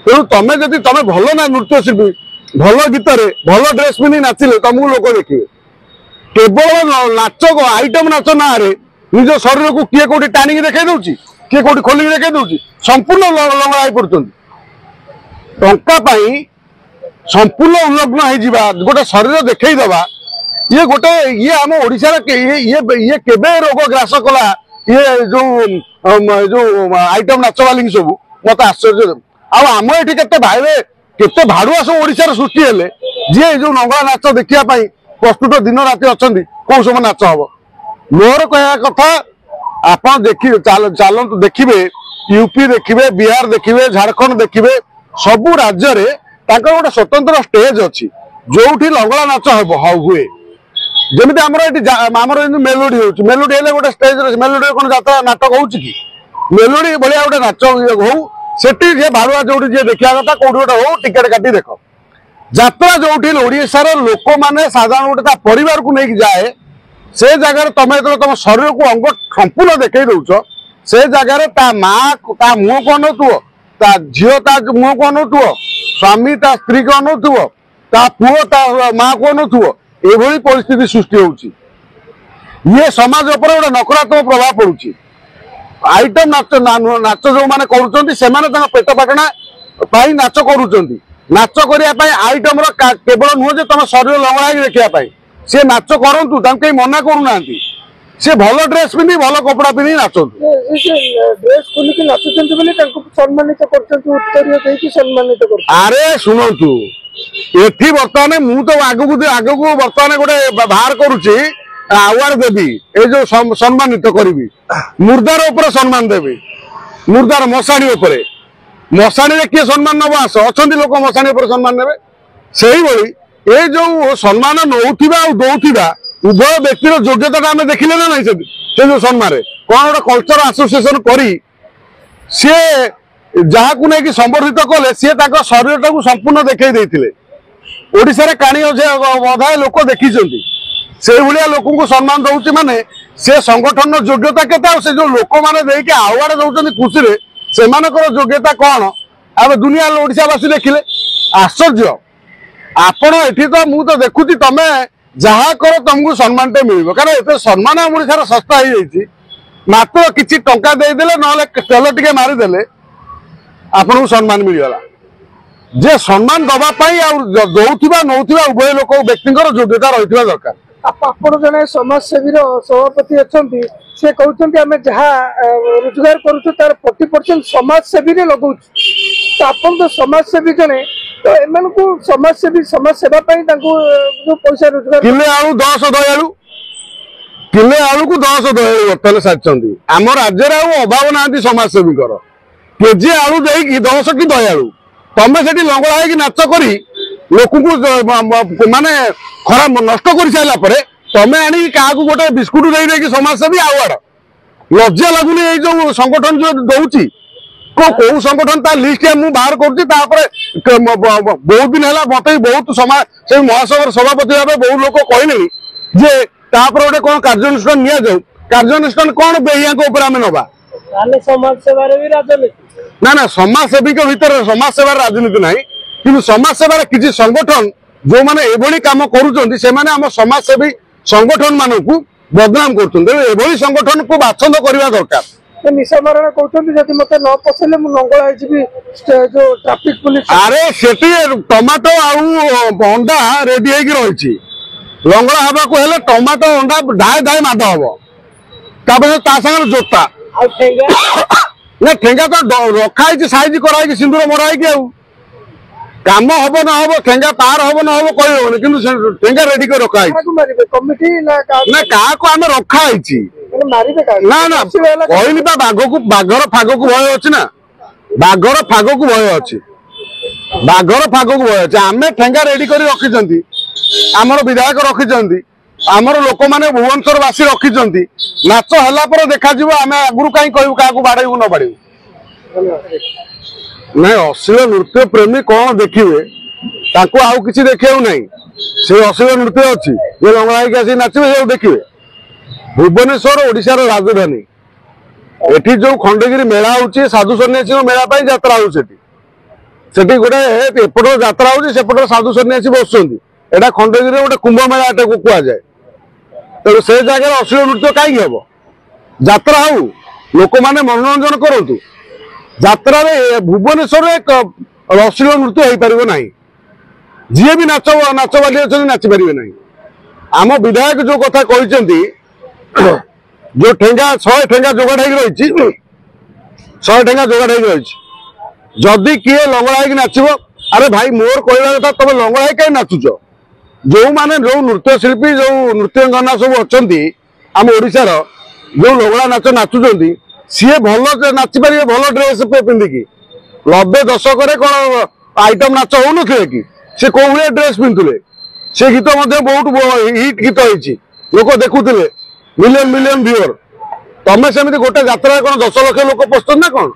तेणु तुम जदि तुम भल ना नृत्यशिल्पी भल गीत भल ड्रेस पिंधि नाचिले तुमको लोक देखिए केवल नाच आइटम नाच ना निज शरीर को किए कौटी टाणी देखा दूसरी किए कौटी खोलिक देखा दूसरी संपूर्ण लंगड़ा हो पड़ते टंका संपूर्ण उल्लग्न हो गोटे शरीर देखईदबा ये गोटे ये आम ओडिशा ये केबे रोग ग्रास कला ये जो आइटम नाच वाली सब मत आश्चर्य आम ये के भाई केते भाड़ुआ सब ओडिशा सृष्टि हेले जी जो नंगला नाच देखा प्रस्तुत दिन राति अच्छा कौ सब नाच हम मोर कह कथा आप चलतु देखिए यूपी देखिए बिहार देखिए झारखंड देखिए सबू राज्य रे गोटे स्वतंत्र स्टेज अच्छी जो लंगला नाच हुए जमी आमर मेलोडी हो मेलोडी हेल्ले गोटे स्टेज मेलोडी कौन जात्रा नाटक हो मेलोडी भाया गोटे नाच हो से भाड़ुआ जो देखा कथा कौट गोटे हो टिकेट काटी देख जात्रा जो ओडिशार लोक मैंने साधारण गोटे परिवार को लेकिन जाए से जगह तुम जो तुम शरीर को अंग संपूर्ण देखई दौच से जगह ता माँ ता मुह को अनौथुव ता झील ता मुह को अनौथुव स्वामी ता स्त्री को अनौथुव ता पुओ ता माँ को अनौथुव ये परिस्थिति सृष्टि होउची ये समाज उपर गोटे नकारात्मक प्रभाव पड़ुची आइटम नाच नाच जो मैंने कर पेट पाटना नाच कर नाच करने आइटम केवल नुह तुम शरीर लंगड़ा देखा सी नाच करूँ कहीं मना करूना सी भल ड्रेस पिंधि भल कपड़ा पिंधि नाचतु ड्रेस खोलिक नाचुंट सम्मानित सम्मानित अरे शुणु एठी बर्तमान मु तो आगु बर्तमान गोटे बाहर करुच्ची अवार्ड देवी ये जो सम्मानित करी मुर्दार उपर सम्मान देवी मुर्दार मशाणी उपर मशाणी किए सम्मान नब आस अच्छा लोक मशाणी उपर सम्मान ने से ये जो सम्मान नौथिबा दौथिबा उभय व्यक्तिर योग्यता आम देखिले ना नहीं से जो सम्मान कौन गोटे कल्चर एसोसिएशन करी सी जहाँ को लेकिन संबर्धित कले सी शरीर टाक संपूर्ण देखई देते ओडिशा काणी अधाए लोक देखी से भाया लोक को सम्मान दौर माने से संगठन योग्यता के जो लोक मैंने आवार्ड दौरान खुशी से योग्यता कौन अब दुनिया ओडिशावासी देखिले आश्चर्य आपण एठी तो मु तो देखुची तमे जहाँ कर तुमको सम्मान टे मिल कारण एत सम्मान ओडिशार सस्ता हो जाइए मात्र किसी टंका देदेले ना तेल टे मारिदेले आपन को सम्मान मिलगला जे सम्मान दवापाई दौथिबा नौथिबा उभय लोक व्यक्ति योग्यता रही दरकार आपण जने समाजसेवी सभापति अच्छा से कहते आम जहाँ रोजगार करूँ तार 40% समाजसेवी लगौ आपन तो समाजसेवी जने तो एमन को समाजसेवी समाज सेवा जो पैसा रोजगार किले आलू 10 दयालु किले आलू को 10 दयालु बर्तमान सारी आम राज्य अभाव ना समाजसेवी केजी आलू दे 10 कि दयालु तमें से लंगड़ा है नाच करी लोक को माने खराब नष्ट कर सारा तमें आनी क्या गोटे बिस्कुट दे समाजसेवी आवार्ड लज्जा लगुनि ये जो संगठन जो दौची कौ संगठन ता लिस्ट मुझे बाहर कर बहुत दिन है मत बहुत समाज से महासभा सभापति भाव बहुत लोग कहले जे गोटे कौन कार्यानुष्ठान नि कार्यानुष्ठान कौन बेहिया आम नवा ना ना समाजसेवी भितर समाजसेवार राजनीति ना कि समाजसेवार किसी संगठन जो मैंने एभली काम करुँच समाजसेवी संगठन मान को बदनाम कर संगठन को बाछंद करने दरकार निशामरण कहते मत न पसले नंगला जो ट्राफिक पुलिस अरे से टमाटो अंडा रेडी रही लंगड़ा हवा को हेले टमाटो अंडा धाए धाए माड हम जोता ना ठेंगा तो रखाई साइज कराई सिंदूर मराई काम हम ना हम ठेंगा पार हम ना हम कह कि ठेंगा रेडी कर रखाई क्या आम रखाई ना ना कहली बाघर फाग को भय अच्छी ना बाघर फाग को भय अच्छी बाघर फाग को भय अच्छे आम ठेंगा रेडी कर रखी आमर विधायक रखी आमर लोक मैंने भुवनेश्वरवासी रखी नाच है देखा आम आगु कहीं कहू क्या बाड़ेबू न बाड़ेबू नहीं अश्लील नृत्य प्रेमी कौन देखिए आउ कि देखा ना से अश्लील नृत्य अच्छी जे लंगड़ा नाचे से देखिए भुवनेश्वर ओडिशार राजधानी एठी जो खंडगिरी मेला होची साधु सन्यासी मेला पाई यात्रा होची ସେଠି ଗୋଟେ ଏପଟ ଯାତ୍ରା ହଉଛି, ସେପଟ ସାଧୁ ସନ୍ନ୍ୟାସୀ ବସୁଛନ୍ତି। ଏଇଟା ଖଣ୍ଡଗିରିରେ ଗୋଟେ କୁମ୍ଭ ମେଳା ଏଟାକୁ କୁହାଯାଏ। ତେଣୁ ସେ ଜାଗାରେ ଅଶ୍ଳୀଳ ନୃତ୍ୟ କାହିଁକି ହବ? ଯାତ୍ରା ହଉ, ଲୋକମାନେ ମନୋରଞ୍ଜନ କରନ୍ତୁ। ଯାତ୍ରାରେ ଭୁବନେଶ୍ୱରରେ ଅଶ୍ଳୀଳ ନୃତ୍ୟ ହେଇପାରିବ ନାହିଁ। ଯିଏ ବି ନାଚବାଲି ଅଛନ୍ତି ନାଚିପାରିବେ ନାହିଁ। ଆମ ବିଧାୟକ ଯୋଉ କଥା କହିଛନ୍ତି, ଯୋଉ ଠେଙ୍ଗା 100 ଠେଙ୍ଗା ଯୋଗାଡ଼ ହେଇକି ରହିଛି, 100 ଠେଙ୍ଗା ଯୋଗାଡ଼ ହେଇକି ରହିଛି। ଯଦି କିଏ ଲଙ୍ଗଳା ହେଇକି ନାଚିବ, ଆରେ ଭାଇ ମୋର କହିବା କଥା, ତମେ ଲଙ୍ଗଳା ହେଇକି କାହିଁ ନାଚୁଛ? ଯୋଉମାନେ ଯୋଉ ନୃତ୍ୟଶିଳ୍ପୀ ଯୋଉ ନୃତ୍ୟଙ୍ଗନା ସବୁ ଅଛନ୍ତି ଆମ ଓଡ଼ିଶାର, ଯୋଉ ଲଙ୍ଗଳା ନାଚ ନାଚୁଛନ୍ତି, ସିଏ ଭଲ ନାଚିପାରିବେ ଭଲ ଡ୍ରେସ୍ ପିନ୍ଧିକି। 90 ଦଶକରେ କଣ ଆଇଟମ ନାଚ ହଉନଥିଲେ କି? ସେ କୋଉ ଭଳିଆ ଡ୍ରେସ୍ ପିନ୍ଧୁଥିଲେ? ସେ ଗୀତ ମଧ୍ୟ ବହୁତ ହିଟ୍ ଗୀତ ହେଇଛି, ଲୋକ ଦେଖୁଥିଲେ, ମିଲିୟନ ମିଲିୟନ ଭିଓର। ତମେ ସେମିତି ଗୋଟେ ଯାତ୍ରାରେ କଣ 10 ଲକ୍ଷ ଲୋକ ପଶୁଛନ୍ତି ନା କଣ?